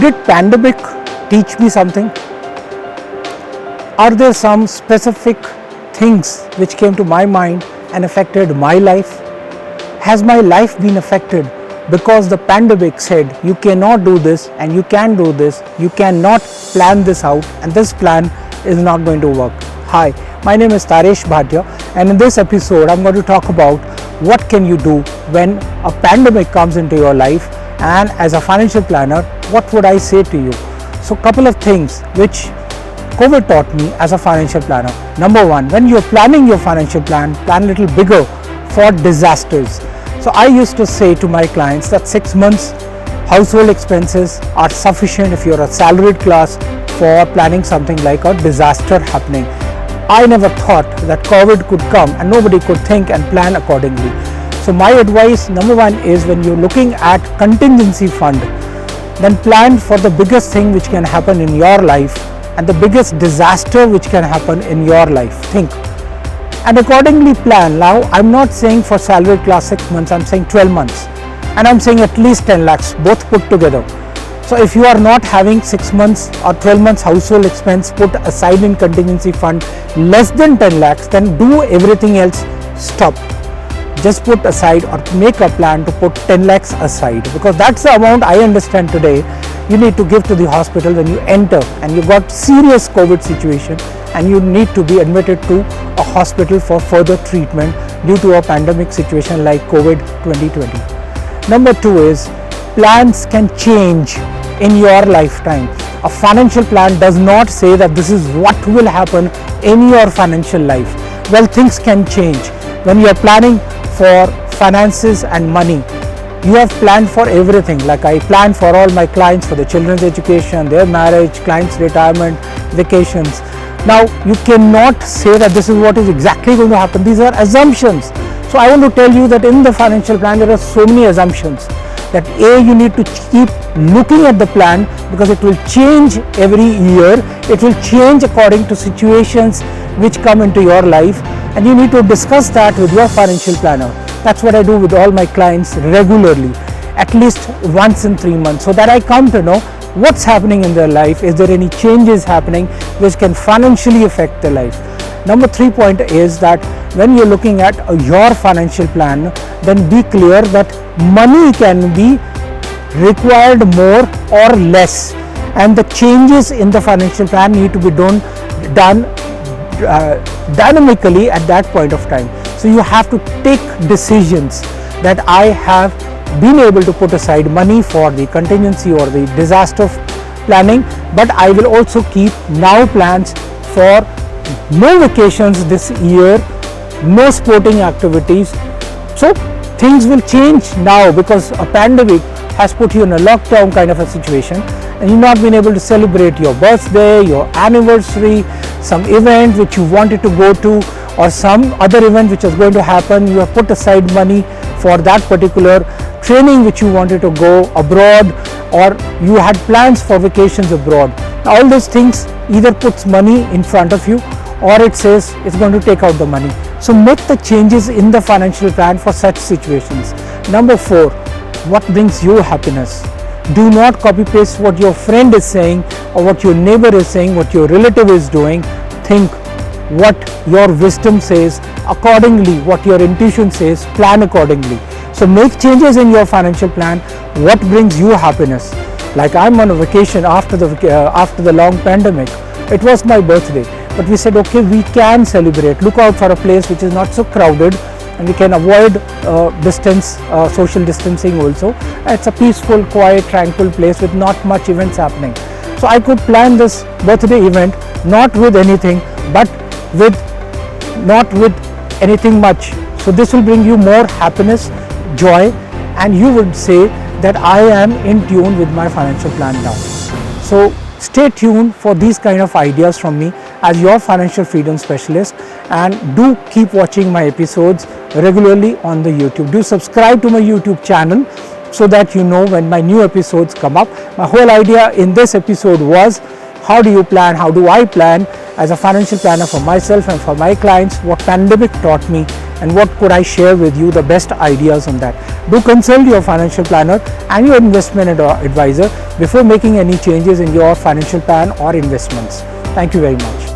Did pandemic teach me something? Are there some specific things which came to my mind and affected my life? Has my life been affected because the pandemic said you cannot do this and you can do this, you cannot plan this out and this plan is not going to work? Hi, my name is Taressh Bhatia, and in this episode I'm going to talk about what can you do when a pandemic comes into your life, and as a financial planner, what would I say to you? So couple of things which COVID taught me as a financial planner. Number one, when you're planning your financial plan a little bigger for disasters. So I used to say to my clients that 6 months household expenses are sufficient if you're a salaried class for planning something like a disaster happening. I never thought that COVID could come and nobody could think and plan accordingly. So my advice, number one, is when you're looking at contingency fund, then plan for the biggest thing which can happen in your life and the biggest disaster which can happen in your life. Think and accordingly plan. Now I'm not saying for salaried class 6 months, I'm saying 12 months, and I'm saying at least 10 lakhs both put together. So if you are not having 6 months or 12 months household expense put aside in contingency fund less than 10 lakhs, then do everything else, stop. Just put aside or make a plan to put 10 lakhs aside, because that's the amount I understand today you need to give to the hospital when you enter and you got serious COVID situation and you need to be admitted to a hospital for further treatment due to a pandemic situation like COVID 2020. Number two is plans can change in your lifetime. A financial plan does not say that this is what will happen in your financial life. Well, things can change. When you are planning for finances and money, you have planned for everything. Like I plan for all my clients for the children's education, their marriage, clients' retirement, vacations. Now you cannot say that this is what is exactly going to happen. These are assumptions. So I want to tell you that in the financial plan there are so many assumptions that you need to keep looking at the plan, because it will change every year. It will change according to situations which come into your life, and you need to discuss that with your financial planner. That's what I do with all my clients regularly, at least once in 3 months, so that I come to know what's happening in their life. Is there any changes happening which can financially affect their life? Number 3 point is that when you're looking at your financial plan, then be clear that money can be required more or less, and the changes in the financial plan need to be done dynamically at that point of time. So you have to take decisions that I have been able to put aside money for the contingency or the disaster planning, but I will also keep now plans for no vacations this year, no sporting activities. So things will change now because a pandemic has put you in a lockdown kind of a situation, and you've not been able to celebrate your birthday, your anniversary, some event which you wanted to go to, or some other event which is going to happen. You have put aside money for that particular training which you wanted to go abroad, or you had plans for vacations abroad. All those things either puts money in front of you or it says it's going to take out the money. So make the changes in the financial plan for such situations. Number 4, what brings you happiness? Do not copy paste what your friend is saying or what your neighbor is saying, what your relative is doing. Think what your wisdom says, accordingly what your intuition says, plan accordingly. So make changes in your financial plan. What brings you happiness? Like I'm on a vacation after the long pandemic. It was my birthday, but we said okay, we can celebrate, look out for a place which is not so crowded and we can avoid social distancing also. It's a peaceful, quiet, tranquil place with not much events happening. So I could plan this birthday event not with anything, but not with anything much. So this will bring you more happiness, joy, and you would say that I am in tune with my financial plan now. So stay tuned for these kind of ideas from me as your financial freedom specialist, and do keep watching my episodes regularly on the YouTube. Do subscribe to my YouTube channel so that you know when my new episodes come up. My whole idea in this episode was how do you plan, how do I plan as a financial planner for myself and for my clients, what pandemic taught me, and what could I share with you, the best ideas on that. Do consult your financial planner and your investment advisor before making any changes in your financial plan or investments. Thank you very much.